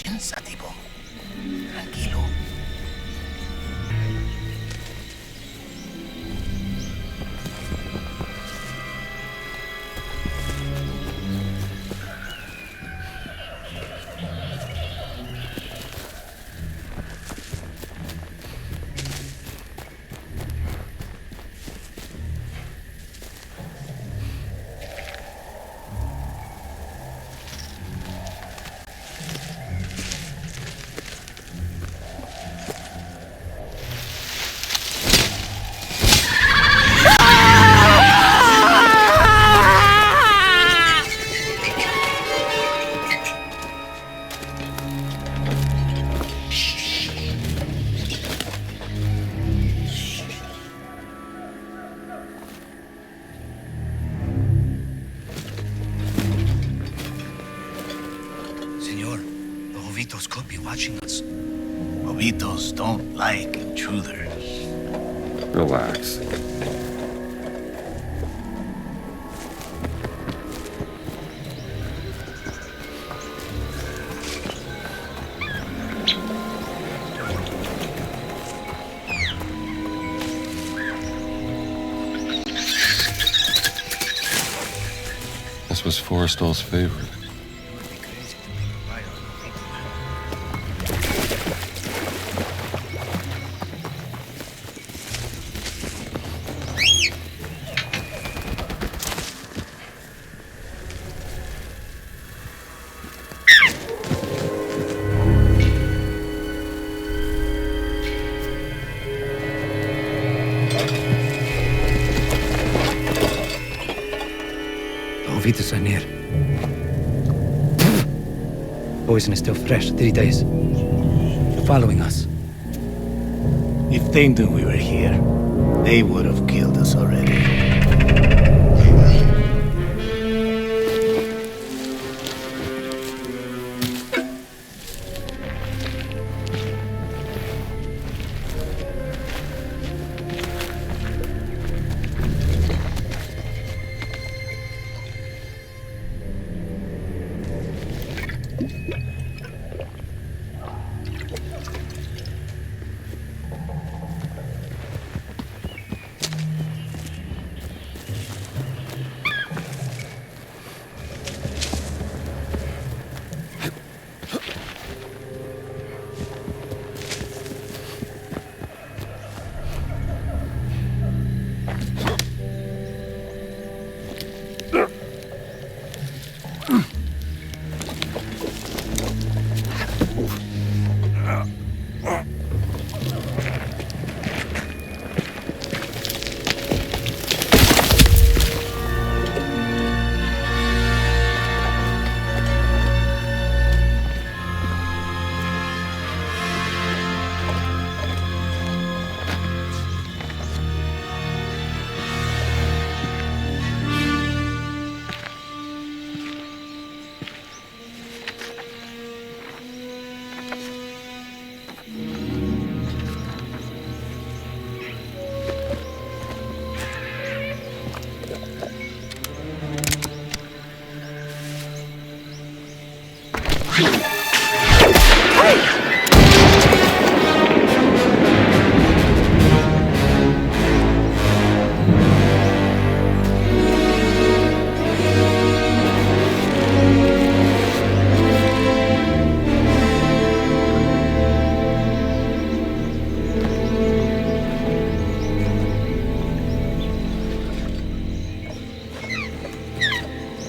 pensativo. Tranquilo. Senor, the Jovitos could be watching us. Jovitos don't like intruders. Relax. This was Forrestal's favorite. Jovitos are near. Poison is still fresh, 3 days. They're following us. If they knew we were here, they would have killed us already.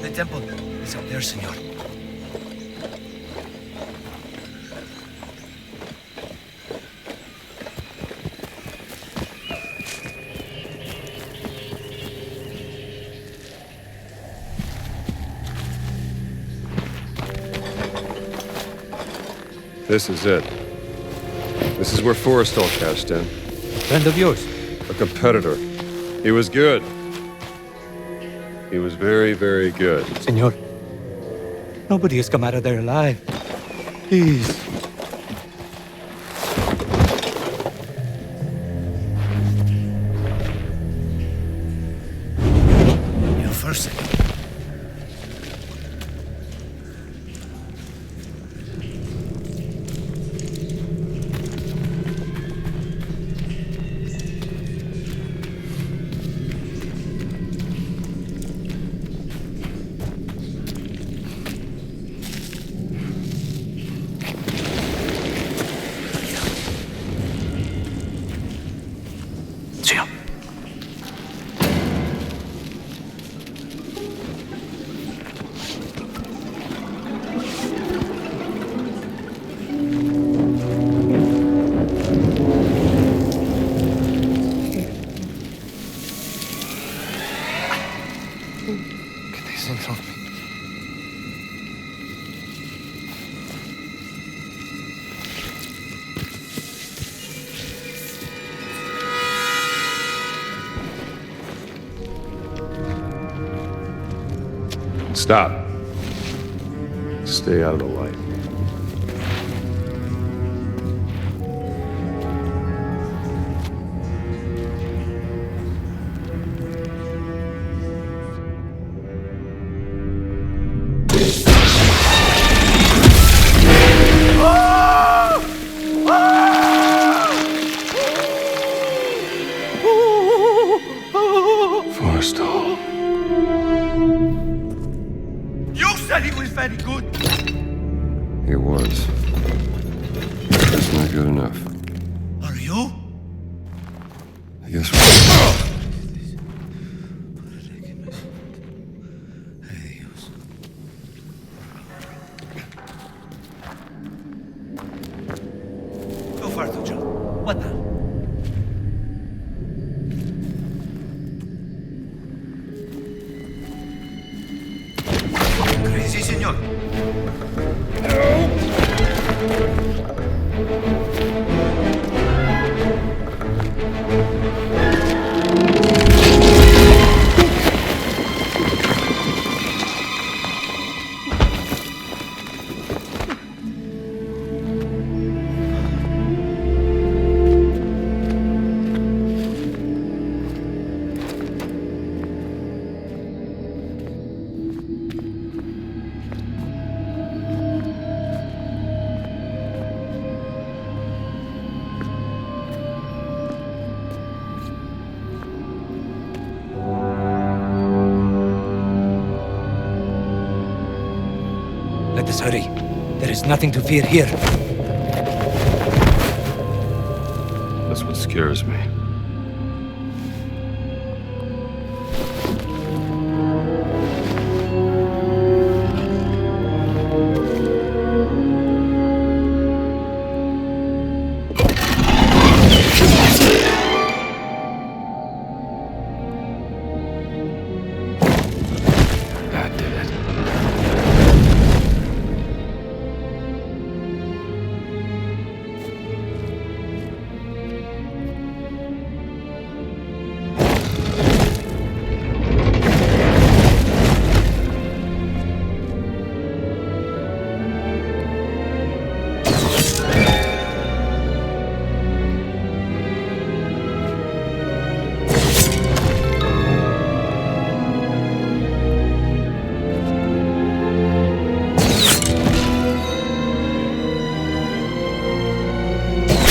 The temple is up there, senor. This is it. This is where Forrestal cashed in. Friend of yours. A competitor. He was good. He was very, very good. Senor, nobody has come out of there alive. Please. You first. Stop. Stay out of the light. Forrestal. You said he was very good. He was. That's not good enough. Are you? I guess Go farther, Joe. What now? Crazy, senor. Let us hurry. There is nothing to fear here. that's what scares me. That did it.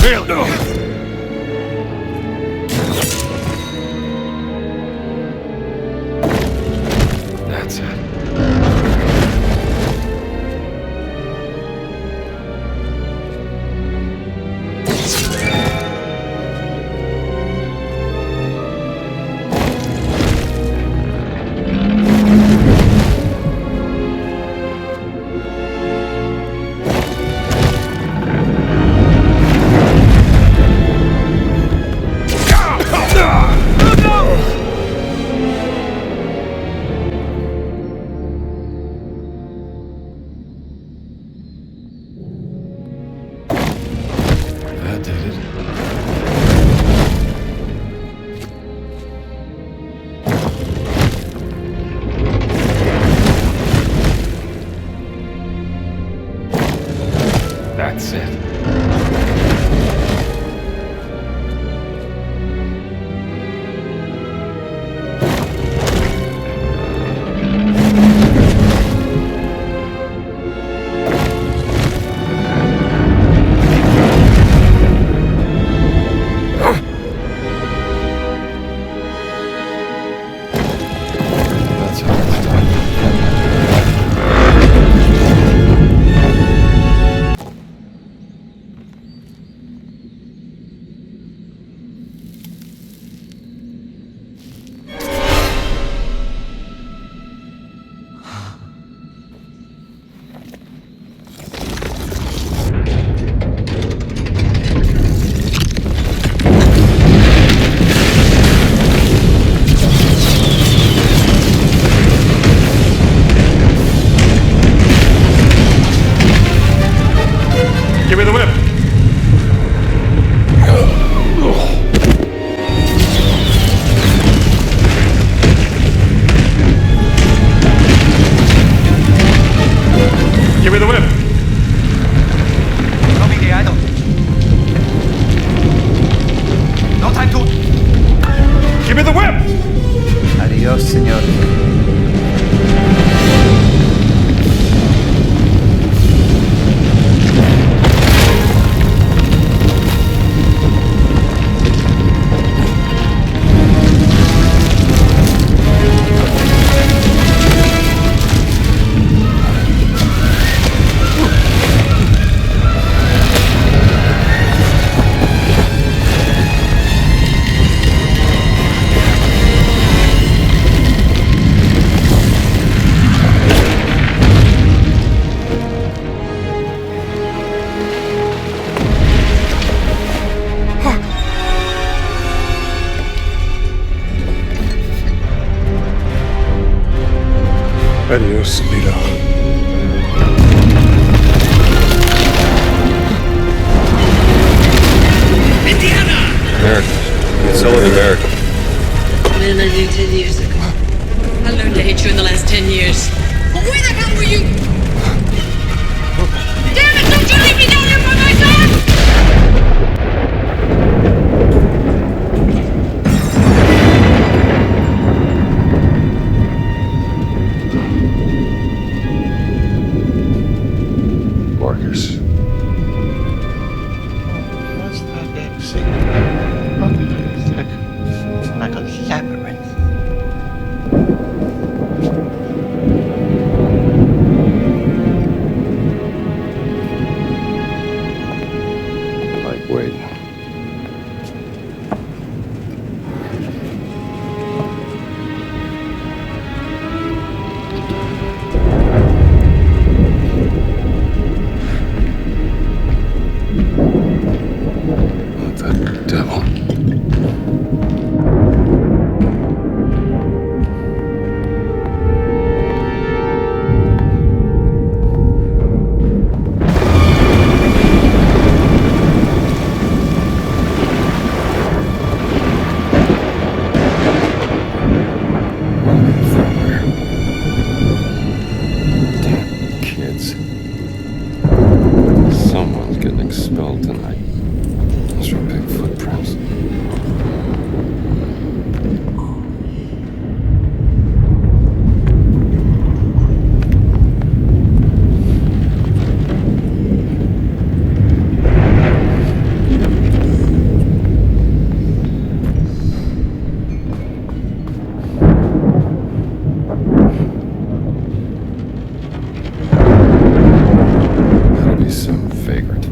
Hell no! That's it. That did it. That's it. That's how it's done. Give me the whip! Salito. Indiana! America. It's Sullivan, America. Man I knew 10 years ago. I learned to hate you in the last 10 years. But where the hell were you? Damn it, don't you leave me down here by myself! Marcus. What's that exit? Like a labyrinth. Like waiting. What the devil? Damn kids. Someone's getting expelled tonight. Those are big footprints. That'll be some vagrant.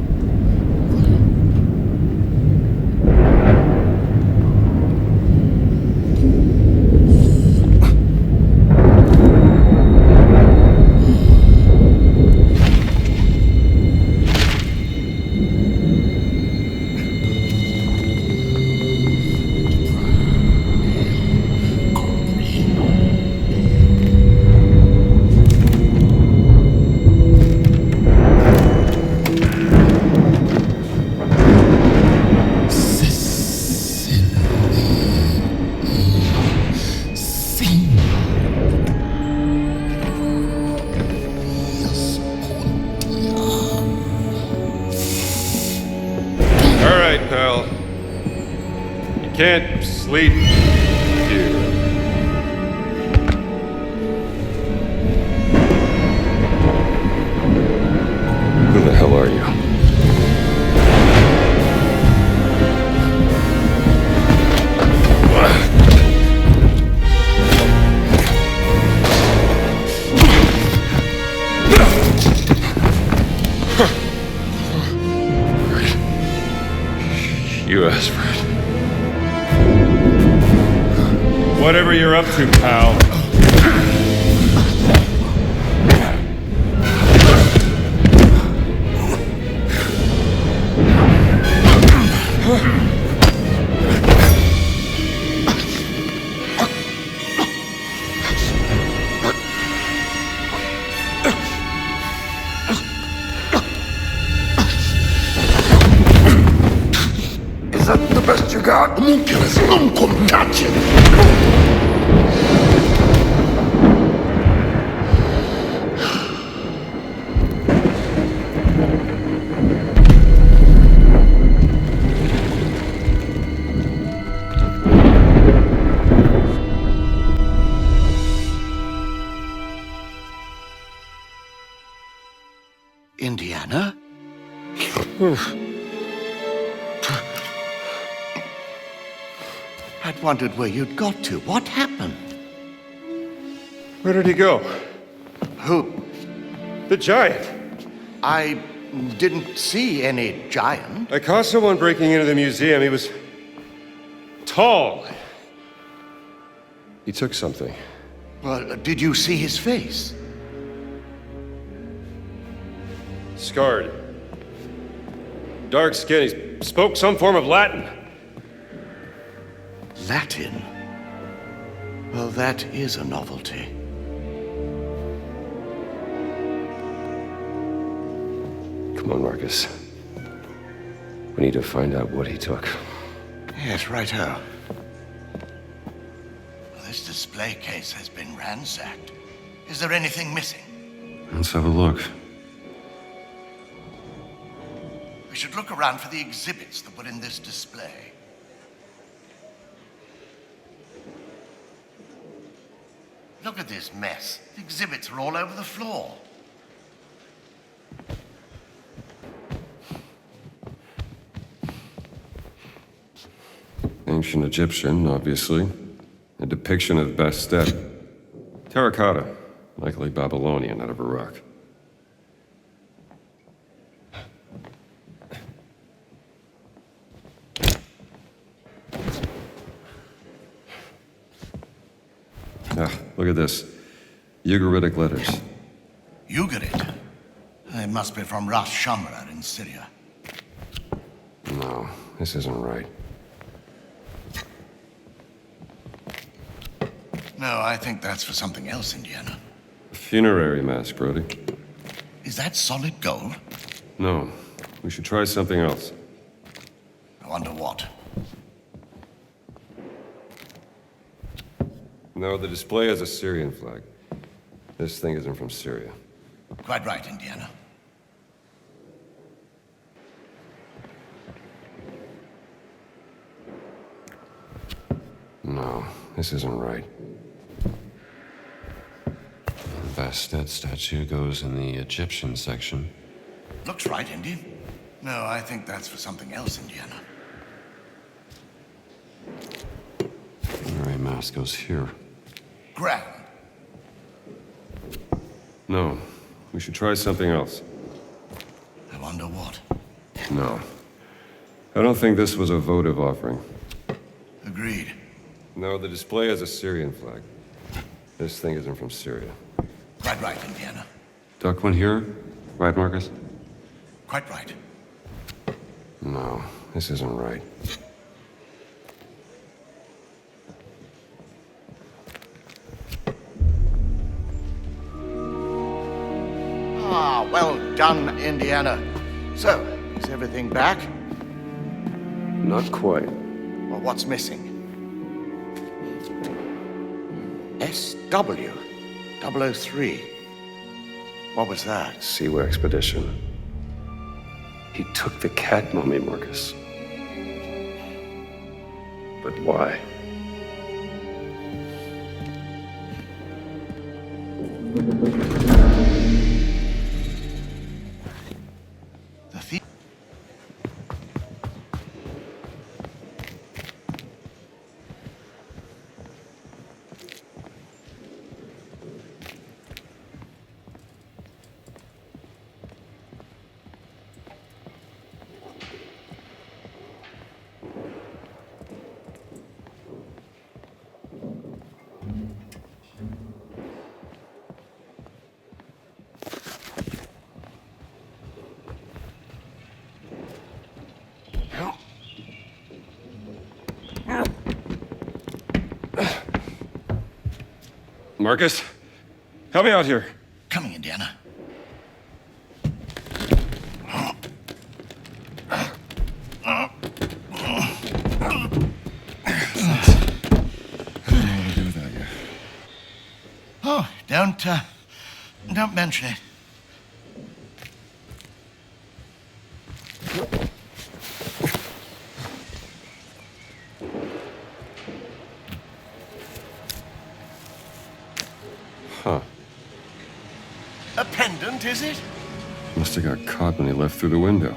All right, pal. You can't sleep here. Who the hell are you? You asked for it. Whatever you're up to, pal. Is that the best you got? Homunculus, non contagion. Indiana? I'd wondered where you'd got to. What happened? Where did he go? Who? The giant. I didn't see any giant. I caught someone breaking into the museum. He was tall. He took something. Well, did you see his face? Scarred. Dark skin. He spoke some form of Latin. Latin? Well, that is a novelty. Come on, Marcus. We need to find out what he took. Yes, righto. This display case has been ransacked. Is there anything missing? Let's have a look. We should look around for the exhibits that were in this display. Look at this mess. The exhibits are all over the floor. Ancient Egyptian, obviously. A depiction of Bastet. Terracotta. Likely Babylonian out of Iraq. Ah, look at this. Ugaritic letters. Ugarit? They must be from Ras Shamra in Syria. No, this isn't right. No, I think that's for something else, Indiana. A funerary mask, Brody. Is that solid gold? No, we should try something else. I wonder what. No, the display has a Syrian flag. This thing isn't from Syria. Quite right, Indiana. No, this isn't right. The Bastet statue goes in the Egyptian section. Looks right, Indy. No, I think that's for something else, Indiana. Funerary mask goes here. Grand. No, we should try something else. I wonder what. No. I don't think this was a votive offering. Agreed. No, the display has a Syrian flag. This thing isn't from Syria. Quite right, Indiana. Duck one here? Right, Marcus? Quite right. No, this isn't right. Ah, well done, Indiana. So, is everything back? Not quite. Well, what's missing? SW 003. What was that? Siwa expedition. He took the cat mummy, Marcus. But why? The thief. Marcus, help me out here. Coming, Indiana. Oh, don't mention it. Huh. A pendant, is it? Must have got caught when he left through the window.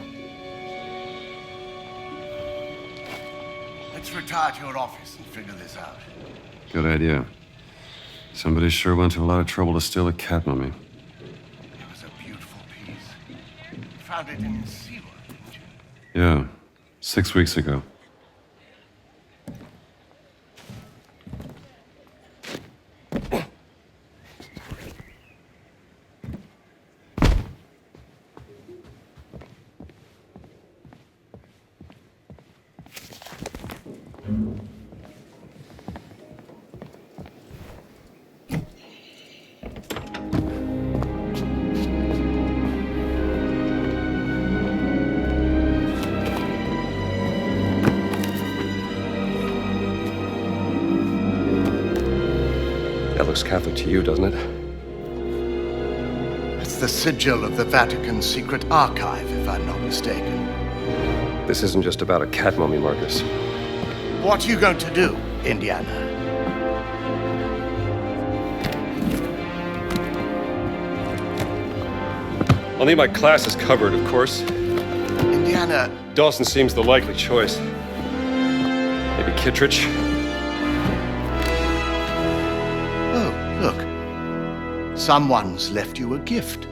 Let's retire to your office and figure this out. Good idea. Somebody sure went to a lot of trouble to steal a cat mummy. It was a beautiful piece. You found it in Siwa, didn't you? Yeah, 6 weeks ago. looks Catholic to you, doesn't it? It's the sigil of the Vatican's secret archive, if I'm not mistaken. This isn't just about a cat mummy, Marcus. What are you going to do, Indiana? I'll need my classes covered, of course. Indiana, Dawson seems the likely choice. Maybe Kittredge? oh, look. Someone's left you a gift.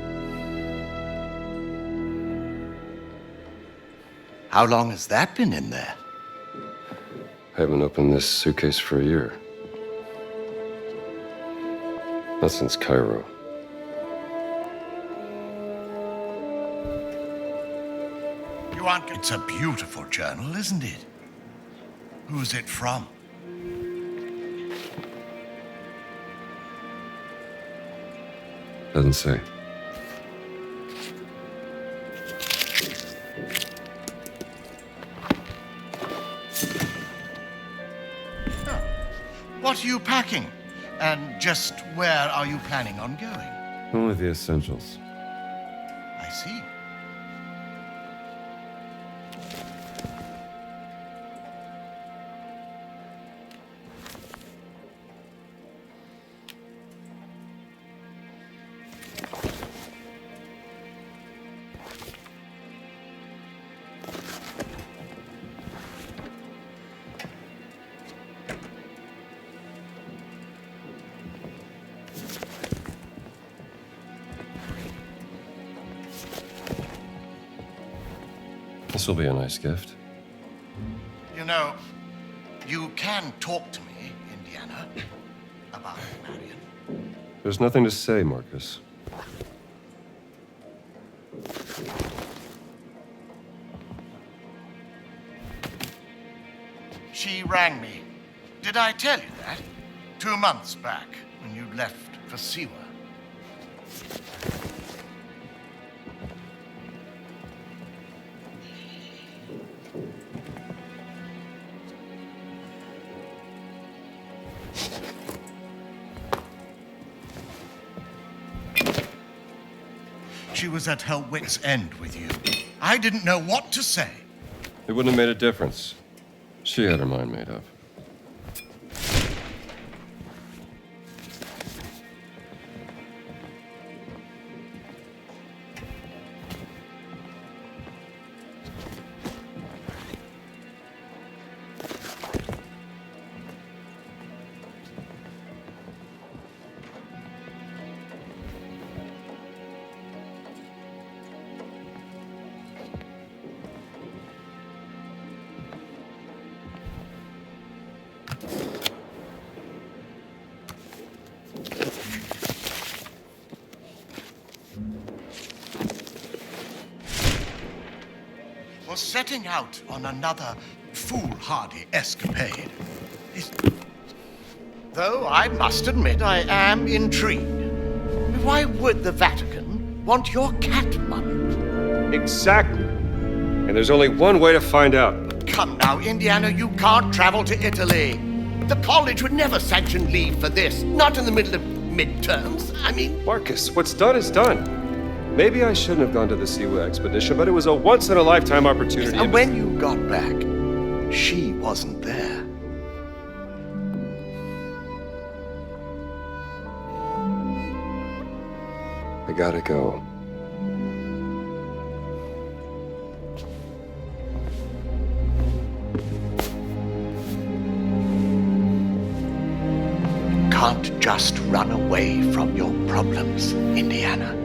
How long has that been in there? I haven't opened this suitcase for a year. Not since Cairo. You aren't... It's a beautiful journal, isn't it? Who's it from? Doesn't say. What are you packing? And just where are you planning on going? Only the essentials. I see. This will be a nice gift. You know, you can talk to me, Indiana, about Marion. There's nothing to say, Marcus. She rang me. Did I tell you that? 2 months back, when you left for Siwa. She was at her wit's end with you. I didn't know what to say. It wouldn't have made a difference. She had her mind made up. Was setting out on another foolhardy escapade. Though I must admit I am intrigued. Why would the Vatican want your cat mummy? Exactly. And there's only one way to find out. Come now, Indiana, you can't travel to Italy. The college would never sanction leave for this, not in the middle of midterms. I mean... Marcus, what's done is done. Maybe I shouldn't have gone to the Siwa expedition, but it was a once-in-a-lifetime opportunity. And when you got back, she wasn't there. I gotta go. Can't just run away from your problems, Indiana.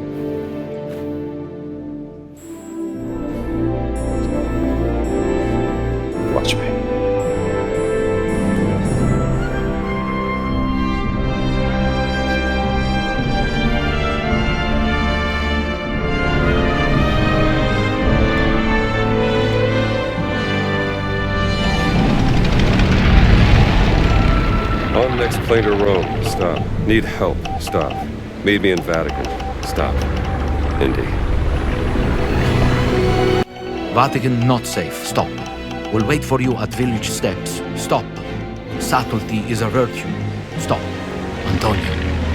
Watch me. On next plane to Rome. Stop. Need help. Stop. Meet me in Vatican. Stop. Indy. Vatican not safe. Stop. Will wait for you at village steps. Stop. Subtlety is a virtue. Stop. Antonio.